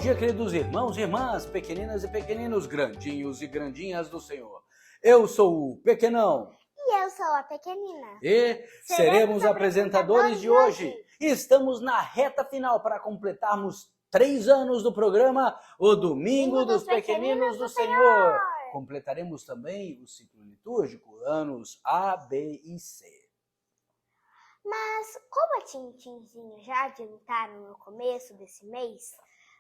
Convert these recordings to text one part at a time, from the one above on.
dia, queridos irmãos e irmãs, pequeninas e pequeninos, grandinhos e grandinhas do Senhor. Eu sou o Pequenão. E eu sou a Pequenina. E seremos apresentadores de hoje. Estamos na reta final para completarmos 3 anos do programa O Domingo dos Pequeninos do Senhor. Completaremos também o ciclo litúrgico, anos A, B e C. Mas como a Tintinzinho já adiantaram no começo desse mês,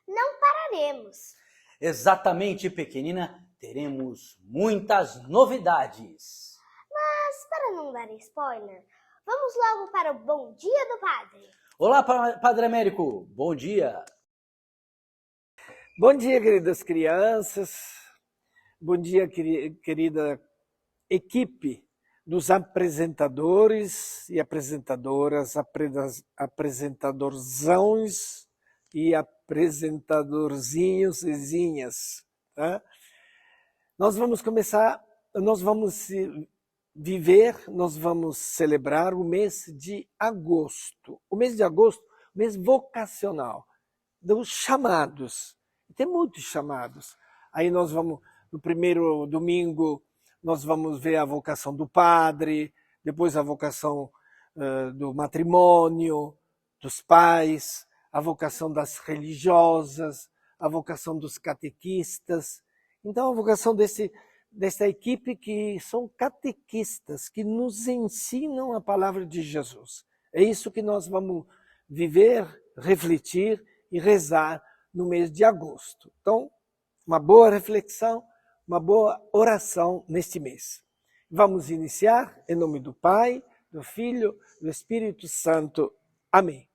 não pararemos. Exatamente, Pequenina, teremos muitas novidades. Mas para não dar spoiler, vamos logo para o Bom Dia do Padre. Olá, Padre Américo, bom dia. Bom dia, queridas crianças. Bom dia, querida equipe dos apresentadores e apresentadoras, apresentadorzões e apresentadorzinhos e zinhas. Tá? Nós vamos celebrar o mês de agosto. O mês de agosto, mês vocacional, dos chamados. Tem muitos chamados. Aí nós vamos, no primeiro domingo, nós vamos ver a vocação do padre, depois a vocação do matrimônio, dos pais, a vocação das religiosas, a vocação dos catequistas. Então, a vocação dessa equipe que são catequistas, que nos ensinam a palavra de Jesus. É isso que nós vamos viver, refletir e rezar no mês de agosto. Então, uma boa reflexão, uma boa oração neste mês. Vamos iniciar em nome do Pai, do Filho, do Espírito Santo. Amém.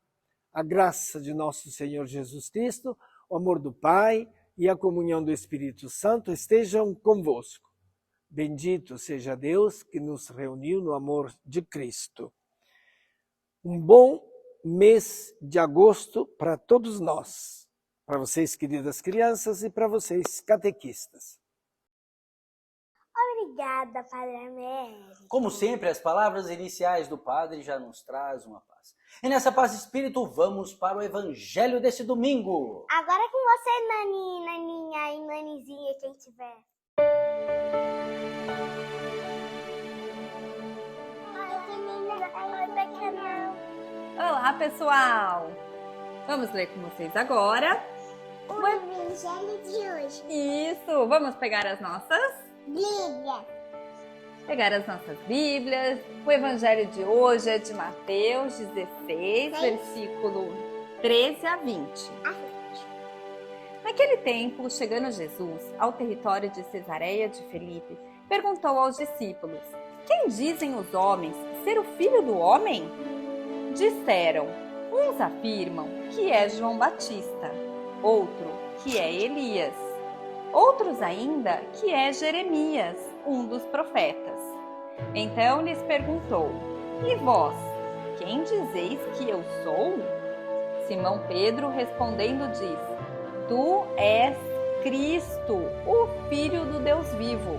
A graça de nosso Senhor Jesus Cristo, o amor do Pai e a comunhão do Espírito Santo estejam convosco. Bendito seja Deus que nos reuniu no amor de Cristo. Um bom mês de agosto para todos nós, para vocês, queridas crianças, e para vocês, catequistas. Obrigada, Padre Américo. Como sempre, as palavras iniciais do Padre já nos trazem uma paz. E nessa paz de espírito, vamos para o Evangelho desse domingo. Agora é com você, Nani, Naninha e Nanizinha, quem tiver. Oi, Pequenão. Olá, pessoal! Vamos ler com vocês agora O Evangelho de hoje. Isso! Vamos pegar as nossas Bíblias. O Evangelho de hoje é de Mateus 16, versículo 13 a 20. Naquele tempo, chegando Jesus ao território de Cesareia de Filipe, perguntou aos discípulos: quem dizem os homens ser o Filho do Homem? Disseram: uns afirmam que é João Batista, outro que é Elias, outros ainda que é Jeremias, um dos profetas. Então lhes perguntou: e vós, quem dizeis que eu sou? Simão Pedro respondendo disse: tu és Cristo, o Filho do Deus vivo.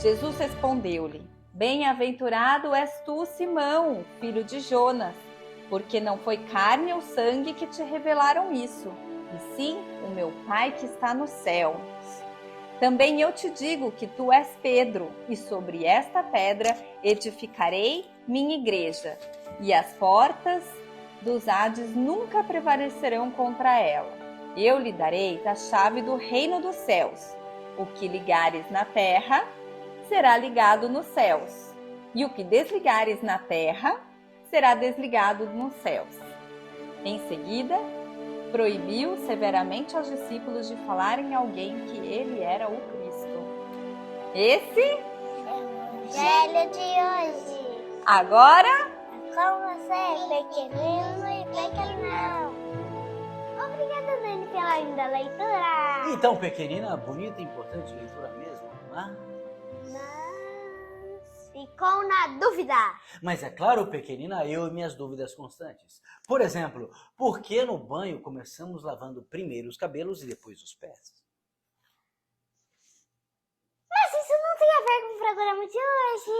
Jesus respondeu-lhe: bem-aventurado és tu, Simão, filho de Jonas, porque não foi carne ou sangue que te revelaram isso, e sim o meu Pai que está nos céus. Também eu te digo que tu és Pedro, e sobre esta pedra edificarei minha igreja, e as portas dos Hades nunca prevalecerão contra ela. Eu lhe darei da chave do reino dos céus. O que ligares na terra será ligado nos céus, e o que desligares na terra será desligado nos céus. Em seguida, proibiu severamente aos discípulos de falarem a alguém que ele era o Cristo. Esse Evangelho de hoje. agora Com você, pequenino e pequenão. Obrigada, Nani, pela linda leitura. Então, Pequenina, bonita e importante leitura mesmo, não é? Mas ficou na dúvida. Mas é claro, Pequenina, eu e minhas dúvidas constantes. Por exemplo, por que no banho começamos lavando primeiro os cabelos e depois os pés? Mas isso não tem a ver com o programa de hoje.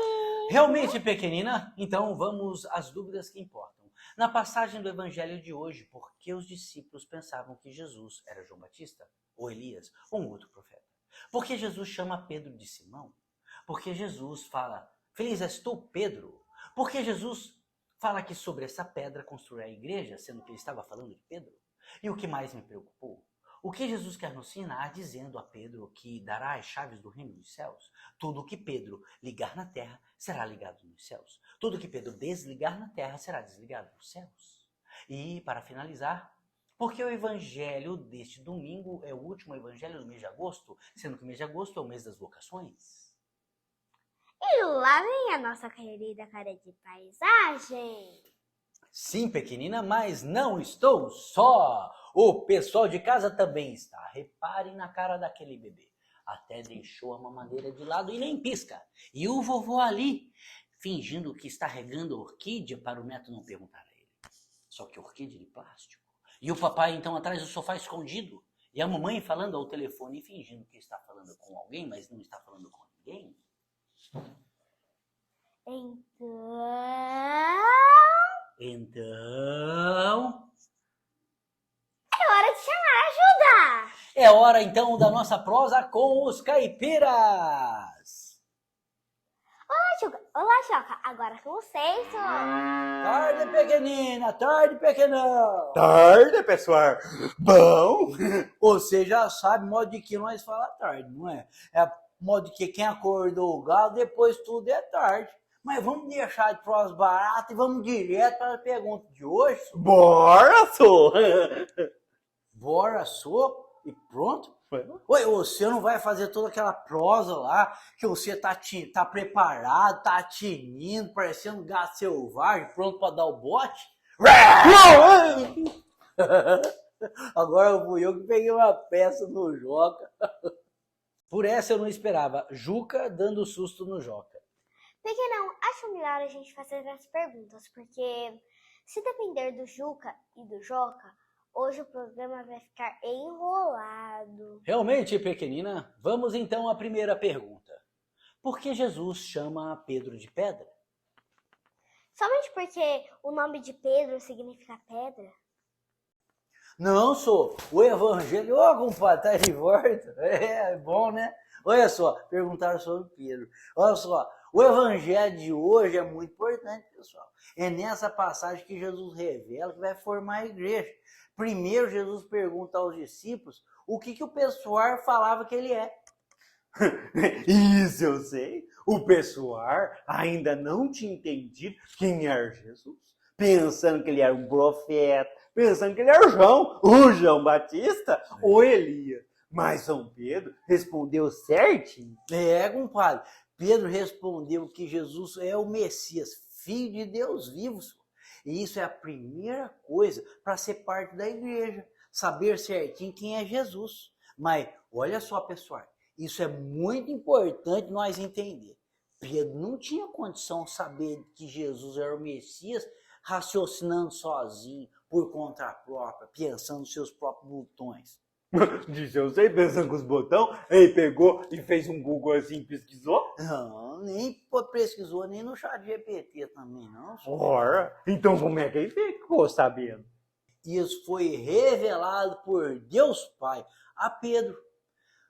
Realmente, Pequenina? Então vamos às dúvidas que importam. Na passagem do evangelho de hoje, por que os discípulos pensavam que Jesus era João Batista, ou Elias, ou um outro profeta? Por que Jesus chama Pedro de Simão? Por que Jesus fala, feliz és tu, Pedro? Por que Jesus fala que sobre essa pedra construirá a igreja, sendo que ele estava falando de Pedro? E o que mais me preocupou? O que Jesus quer nos ensinar dizendo a Pedro que dará as chaves do reino dos céus? Tudo que Pedro ligar na terra será ligado nos céus. Tudo que Pedro desligar na terra será desligado nos céus. E, para finalizar, porque o evangelho deste domingo é o último evangelho do mês de agosto, sendo que o mês de agosto é o mês das vocações. E lá vem a nossa querida cara de paisagem. Sim, pequenina, mas não estou só. O pessoal de casa também está. Reparem na cara daquele bebê. Até deixou a mamadeira de lado e nem pisca. E o vovô ali, fingindo que está regando orquídea para o neto não perguntar a ele. Só que orquídea de plástico. E o papai então atrás do sofá escondido. E a mamãe falando ao telefone e fingindo que está falando com alguém, mas não está falando com ninguém. Então... É hora de chamar ajuda! É hora então da nossa prosa com os caipiras! Olá, Joca. Agora com vocês, ó. Tarde, pequenina! Tarde, pequenão! Tarde, pessoal. Bom. Você já sabe modo de que nós fala tarde, não é? É modo de que quem acordou o galo, depois tudo é tarde. Mas vamos deixar de prosa barata e vamos direto para a pergunta de hoje. Bora, só. Bora, só e pronto. Oi, você não vai fazer toda aquela prosa lá, que você tá preparado, tá tinindo, parecendo um gato selvagem, pronto para dar o bote? Agora fui eu que peguei uma peça no Joca. Por essa eu não esperava. Juca dando susto no Joca. Pequenão, acho melhor a gente fazer as perguntas, porque se depender do Juca e do Joca, hoje o programa vai ficar enrolado. Realmente, pequenina, vamos então à primeira pergunta. Por que Jesus chama Pedro de pedra? Somente porque o nome de Pedro significa pedra? Não, sou. O evangelho... Ô, compadre, tá de volta. É bom, né? Olha só, perguntaram sobre Pedro. Olha só, o evangelho de hoje é muito importante, pessoal. É nessa passagem que Jesus revela que vai formar a igreja. Primeiro, Jesus pergunta aos discípulos o que o pessoal falava que ele é. Isso eu sei. O pessoal ainda não tinha entendido quem era Jesus. Pensando que ele era um profeta. Pensando que ele era o João Batista ou Elias. Mas São Pedro respondeu certinho. É, compadre. Pedro respondeu que Jesus é o Messias, filho de Deus vivo. E isso é a primeira coisa para ser parte da igreja. Saber certinho quem é Jesus. Mas, olha só, pessoal. Isso é muito importante nós entender. Pedro não tinha condição de saber que Jesus era o Messias raciocinando sozinho, por conta própria, pensando nos seus próprios botões. Disse eu sei, pensando com os botões. Ele pegou e fez um Google assim, pesquisou. Não, nem pesquisou, nem no chat GPT também, não. Ora, então como é que ele ficou sabendo? Isso foi revelado por Deus Pai a Pedro.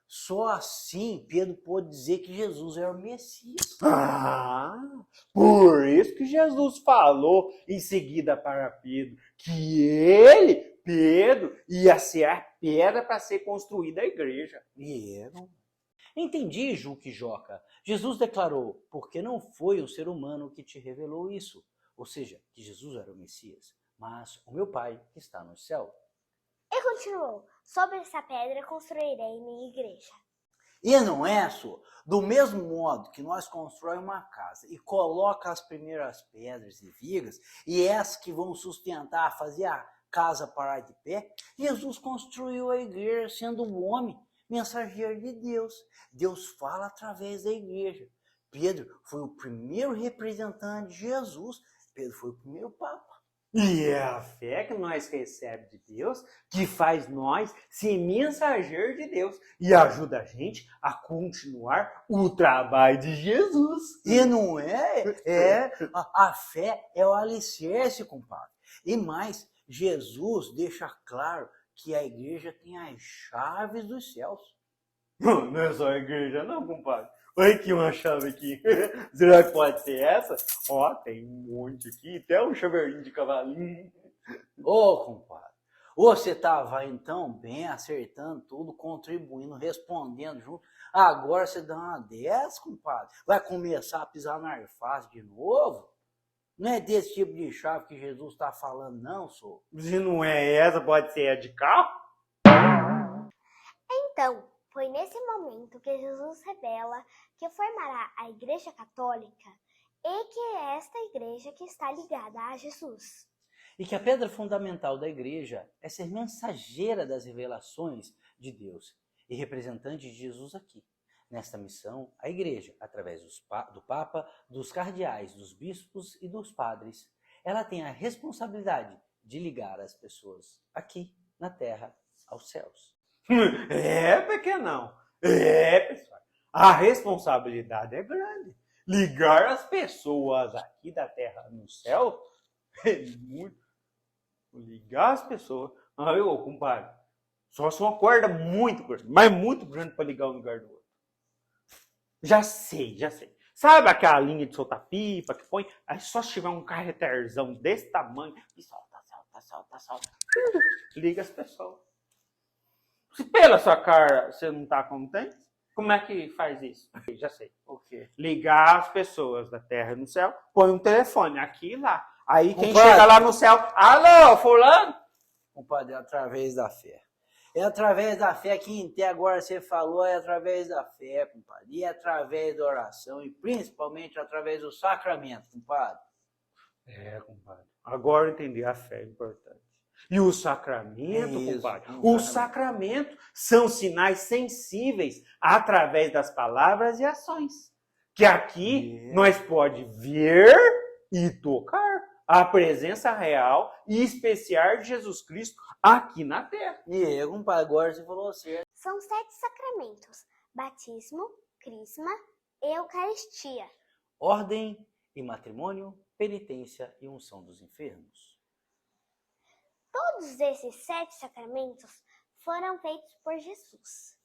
Só assim Pedro pôde dizer que Jesus era o Messias. Ah, por isso que Jesus falou em seguida para Pedro que ele, Pedro, ia ser a pedra para ser construída a igreja. Entendi, Juca e Joca. Jesus declarou, porque não foi um ser humano que te revelou isso. Ou seja, que Jesus era o Messias, mas o meu Pai que está no céu. E continuou, sobre essa pedra construirei minha igreja. E não é, só, do mesmo modo que nós constrói uma casa e coloca as primeiras pedras e vigas, e essas que vão sustentar, fazer a casa parar de pé, Jesus construiu a igreja sendo um homem, mensageiro de Deus. Deus fala através da igreja. Pedro foi o primeiro representante de Jesus. Pedro foi o primeiro Papa. E é a fé que nós recebemos de Deus que faz nós ser mensageiro de Deus e ajuda a gente a continuar o trabalho de Jesus. E não é? A fé é o alicerce, compadre. E mais, Jesus deixa claro que a igreja tem as chaves dos céus. Não é só a igreja não, compadre. Olha aqui uma chave aqui. Será que pode ser essa? Ó, tem um monte aqui, até um chaveirinho de cavalinho. Ô, compadre, você tava então bem acertando tudo, contribuindo, respondendo junto. Agora você dá uma dessas, compadre. Vai começar a pisar na arfaz de novo? Não é desse tipo de chave que Jesus está falando, não, senhor. Se não é essa, pode ser a de carro? Então, foi nesse momento que Jesus revela que formará a Igreja Católica e que é esta igreja que está ligada a Jesus. E que a pedra fundamental da igreja é ser mensageira das revelações de Deus e representante de Jesus aqui. Nesta missão, a igreja, através do Papa, dos cardeais, dos bispos e dos padres, ela tem a responsabilidade de ligar as pessoas aqui na terra aos céus. É, pequenão. É, pessoal. A responsabilidade é grande. Ligar as pessoas aqui da terra no céu é muito. Ligar as pessoas. Aí, ô, compadre, só se uma corda muito grande, mas muito grande para ligar um lugar do outro. Já sei. Sabe aquela linha de soltar pipa que põe? Aí só se tiver um carreterzão desse tamanho e solta. Liga as pessoas. Se pela sua cara você não tá contente, como é que faz isso? Já sei. O quê? Ligar as pessoas da terra e no céu, põe um telefone aqui e lá. Aí quem Compadre. chega lá no céu, alô, fulano? Compadre, é através da fé. É através da fé que até agora você falou, é através da fé, compadre. E é através da oração e principalmente através do sacramento, compadre. É, compadre. Agora eu entendi, a fé é importante. E o sacramento, Isso, compadre? um Os sacramentos são sinais sensíveis através das palavras e ações. Que aqui nós pode ver e tocar a presença real e especial de Jesus Cristo aqui na terra. E aí, compadre, agora você falou certo. São 7 sacramentos: batismo, crisma e eucaristia. Ordem e matrimônio, penitência e unção dos enfermos. Todos esses 7 sacramentos foram feitos por Jesus.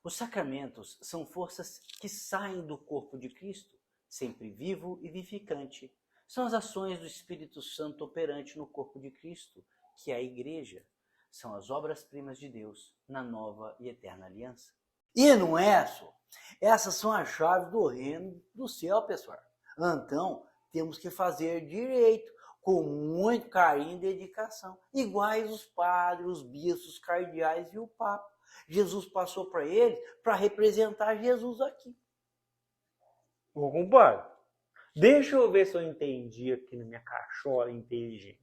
Os sacramentos são forças que saem do corpo de Cristo, sempre vivo e vivificante. São as ações do Espírito Santo operante no corpo de Cristo, que é a Igreja. São as obras-primas de Deus na nova e eterna aliança. E não é só. Essas são as chaves do reino do céu, pessoal. Então, temos que fazer direito, com muito carinho e dedicação, iguais os padres, os bispos, os cardeais e o Papa. Jesus passou para eles para representar Jesus aqui. Ô, compadre, deixa eu ver se eu entendi aqui na minha cachola inteligente.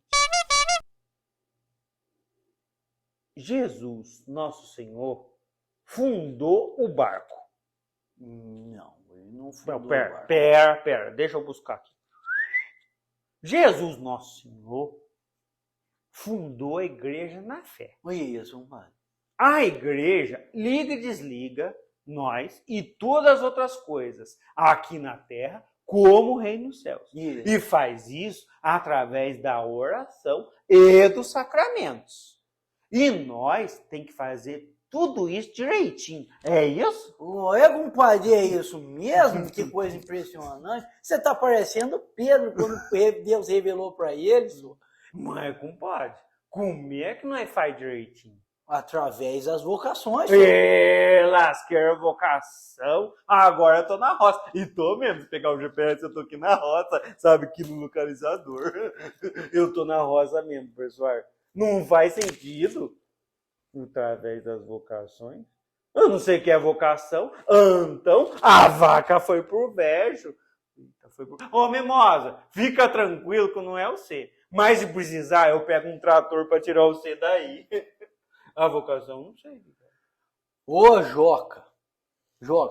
Jesus, nosso Senhor, fundou o barco. Não, ele não fundou Não, o barco. pera, deixa eu buscar aqui. Jesus, nosso Senhor, fundou a igreja na fé. Isso, compadre. A igreja liga e desliga nós e todas as outras coisas aqui na terra, como o reino dos céus. Isso. E faz isso através da oração e dos sacramentos. E nós tem que fazer tudo isso direitinho. É isso? Ué, compadre, é isso mesmo? Que coisa impressionante. Você está parecendo Pedro quando Deus revelou para ele, senhor. Mas, compadre, como é que nós faz direitinho? Através das vocações, senhor. Lasqueira vocação. Agora eu tô na roça. E tô mesmo. Se pegar o GPS, eu tô aqui na roça. Sabe, aqui no localizador. Eu tô na roça mesmo, pessoal. Não faz sentido. Através das vocações. Eu não sei o que é vocação. Então, a vaca foi pro brejo. Ô, Mimosa, fica tranquilo que não é o C. Mas se precisar, eu pego um trator para tirar o C daí. A vocação, não sei. Ô, Joca,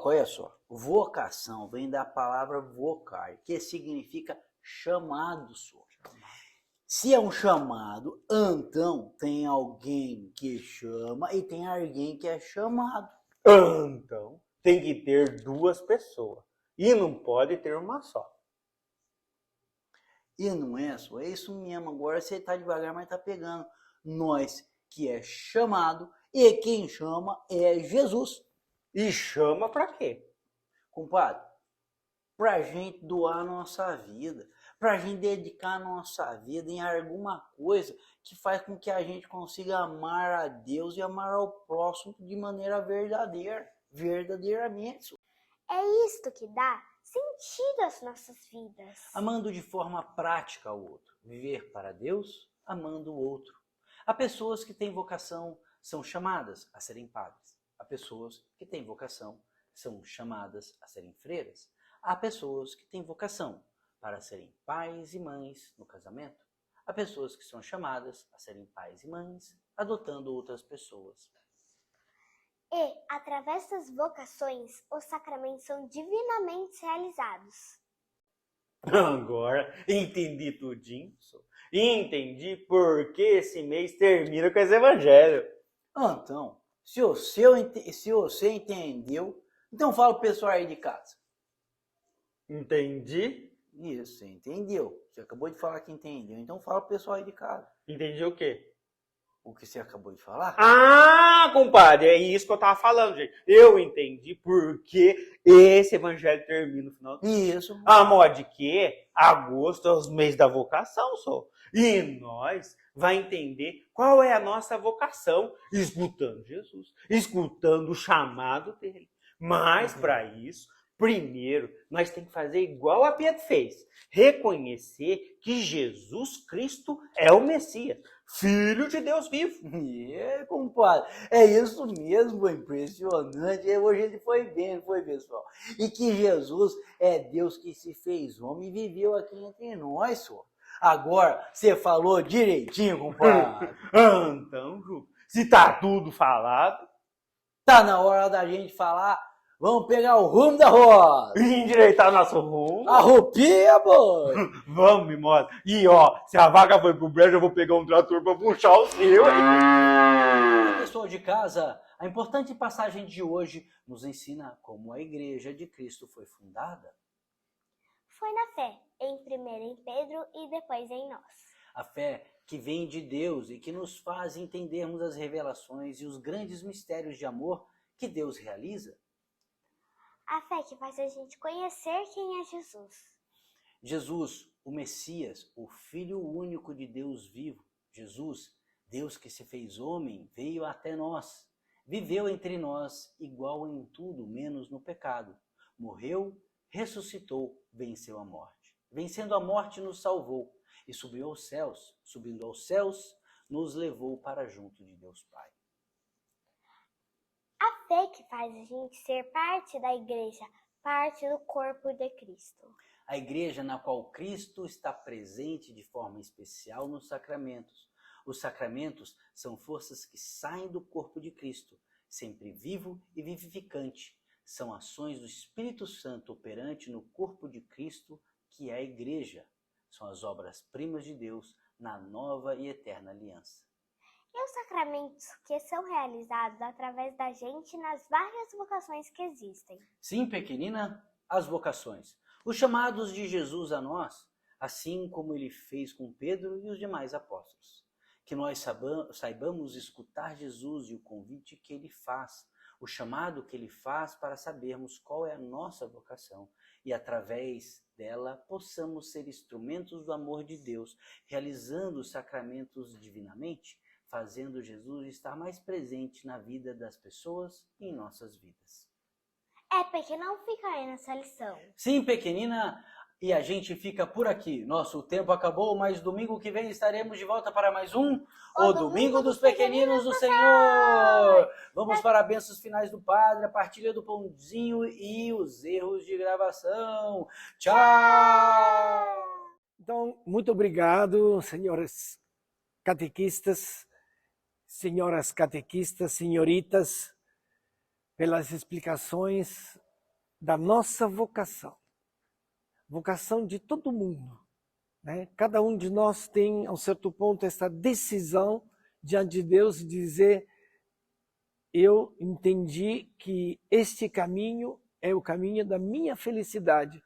olha só. Vocação vem da palavra vocar, que significa chamado, senhor. Se é um chamado, então tem alguém que chama e tem alguém que é chamado. Então, tem que ter duas pessoas. E não pode ter uma só. E não é só, é isso mesmo. Agora você tá devagar, mas tá pegando. Nós que é chamado e quem chama é Jesus. E chama pra quê? Compadre, pra gente doar a nossa vida, pra gente dedicar a nossa vida em alguma coisa que faz com que a gente consiga amar a Deus e amar ao próximo de maneira verdadeira, verdadeiramente. É isto que dá sentido às nossas vidas. Amando de forma prática ao outro. Viver para Deus, amando o outro. Há pessoas que têm vocação, são chamadas a serem padres. Há pessoas que têm vocação, são chamadas a serem freiras. Há pessoas que têm vocação para serem pais e mães no casamento. Há pessoas que são chamadas a serem pais e mães adotando outras pessoas. E, através das vocações, os sacramentos são divinamente realizados. Agora entendi tudinho. E entendi por que esse mês termina com esse evangelho. Então, se você entendeu, então fala pro pessoal aí de casa. Entendi? Isso, você entendeu. Você acabou de falar que entendeu, então fala pro pessoal aí de casa. Entendi o quê? O que você acabou de falar? Ah, compadre, é isso que eu tava falando, gente. Eu entendi por que esse evangelho termina no final do Isso. A modo de que agosto é os meses da vocação, só. E nós vai entender qual é a nossa vocação, escutando Jesus, escutando o chamado dele. Mas, para isso, primeiro, nós temos que fazer igual a Pedro fez. Reconhecer que Jesus Cristo é o Messias, Filho de Deus vivo. Compadre, é isso mesmo, impressionante. Hoje ele foi bem, foi, pessoal. E que Jesus é Deus que se fez homem e viveu aqui entre nós, só. Agora, você falou direitinho, compadre. Então, Ju, se tá tudo falado, Tá na hora da gente falar. Vamos pegar o rumo da roda. e endireitar nosso rumo. A roupinha, boy. Vamos, Mimosa. E ó, se a vaca foi pro brejo, eu vou pegar um trator pra puxar o seu. Pessoal de casa, a importante passagem de hoje nos ensina como a Igreja de Cristo foi fundada. Foi na fé, primeiro em Pedro e depois em nós. A fé que vem de Deus e que nos faz entendermos as revelações e os grandes mistérios de amor que Deus realiza. A fé que faz a gente conhecer quem é Jesus. Jesus, o Messias, o Filho único de Deus vivo. Jesus, Deus que se fez homem, veio até nós. Viveu entre nós, igual em tudo, menos no pecado. Morreu, ressuscitou, venceu a morte. Vencendo a morte, nos salvou. E subiu aos céus. Subindo aos céus, nos levou para junto de Deus Pai. A fé que faz a gente ser parte da igreja, parte do corpo de Cristo. A igreja na qual Cristo está presente de forma especial nos sacramentos. Os sacramentos são forças que saem do corpo de Cristo, sempre vivo e vivificante. São ações do Espírito Santo operante no corpo de Cristo, que é a igreja. São as obras-primas de Deus na nova e eterna aliança. E os sacramentos que são realizados através da gente nas várias vocações que existem. Sim, pequenina, as vocações. Os chamados de Jesus a nós, assim como ele fez com Pedro e os demais apóstolos. Que nós saibamos escutar Jesus e o convite que ele faz, o chamado que ele faz para sabermos qual é a nossa vocação e, através dela, possamos ser instrumentos do amor de Deus, realizando os sacramentos divinamente, fazendo Jesus estar mais presente na vida das pessoas e em nossas vidas. Porque não fica aí nessa lição. Sim, pequenina, e a gente fica por aqui. Nosso tempo acabou, mas domingo que vem estaremos de volta para mais um O Domingo dos Pequeninos do Senhor. Vamos para as bênçãos finais do Padre, a partilha do pãozinho e os erros de gravação. Tchau! Então, muito obrigado, senhores catequistas, senhoras catequistas, senhoritas, pelas explicações da nossa vocação. Vocação de todo mundo. né? Cada um de nós tem, a um certo ponto, essa decisão diante de Deus de dizer: eu entendi que este caminho é o caminho da minha felicidade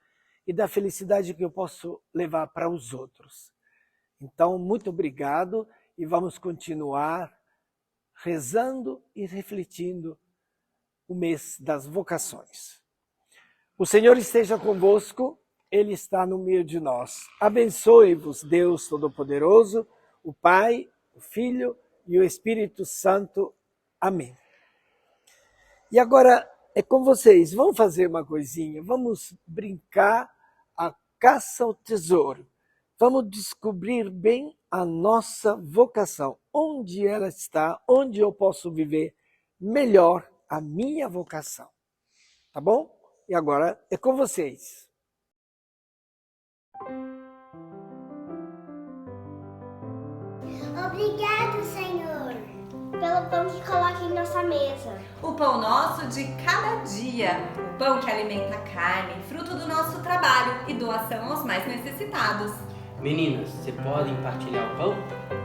e da felicidade que eu posso levar para os outros. Então, muito obrigado e vamos continuar rezando e refletindo o mês das vocações. O Senhor esteja convosco, Ele está no meio de nós. Abençoe-vos, Deus Todo-Poderoso, o Pai, o Filho e o Espírito Santo. Amém. E agora é com vocês, vamos fazer uma coisinha, vamos brincar a caça ao tesouro. Vamos descobrir bem a nossa vocação, onde ela está, onde eu posso viver melhor a minha vocação. Tá bom? E agora é com vocês. Obrigado, Senhor, pelo pão que coloca em nossa mesa. O pão nosso de cada dia, o pão que alimenta a carne, fruto do nosso trabalho e doação aos mais necessitados. Meninas, vocês podem partilhar o pão?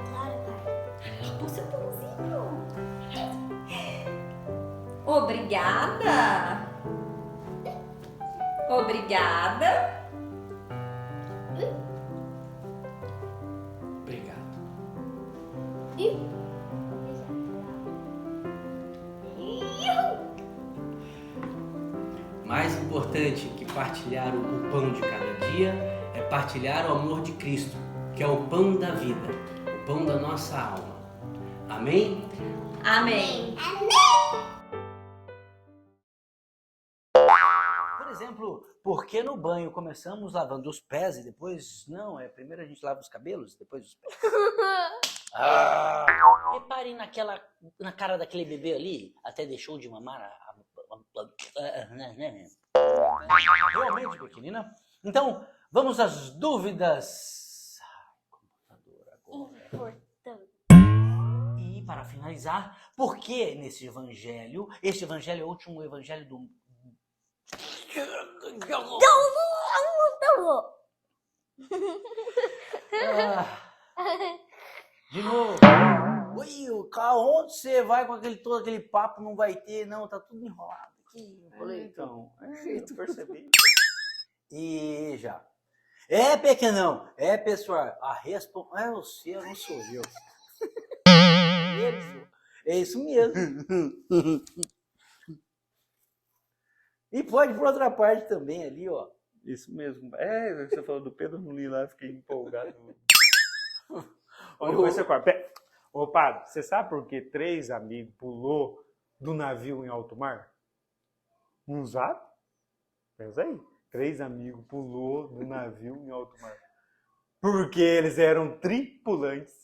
Claro, pai. O seu pãozinho. Obrigada. Obrigada. Obrigado. Mais importante que partilhar o pão de cada dia é partilhar o amor de Cristo, que é o pão da vida, o pão da nossa alma. Amém? Amém. Por exemplo, por que no banho começamos lavando os pés e depois... Não, primeiro a gente lava os cabelos, depois os pés. Reparem na cara daquele bebê ali, até deixou de mamar realmente pequenina. Então, vamos às dúvidas. Importante. E para finalizar, por que nesse evangelho, este evangelho é o último evangelho do... De novo. Oi, onde você vai com todo aquele papo? Não vai ter, não, tá tudo enrolado aqui. Então, eu percebi. E já. Pequenão, pessoal, a resposta é você, não sou eu. É isso mesmo. E pode ir por outra parte também ali, ó. Isso mesmo. Você falou do Pedro no Lila, eu fiquei empolgado. Onde foi seu quarto? Ô, padre, você sabe por que 3 amigos pulou do navio em alto mar? Não sabe? Pensa aí. 3 amigos pulou do navio em alto mar. Porque eles eram tripulantes.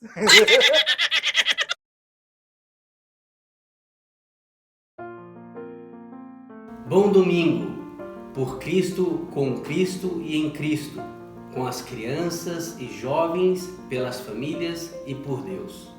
Bom domingo, por Cristo, com Cristo e em Cristo, com as crianças e jovens, pelas famílias e por Deus.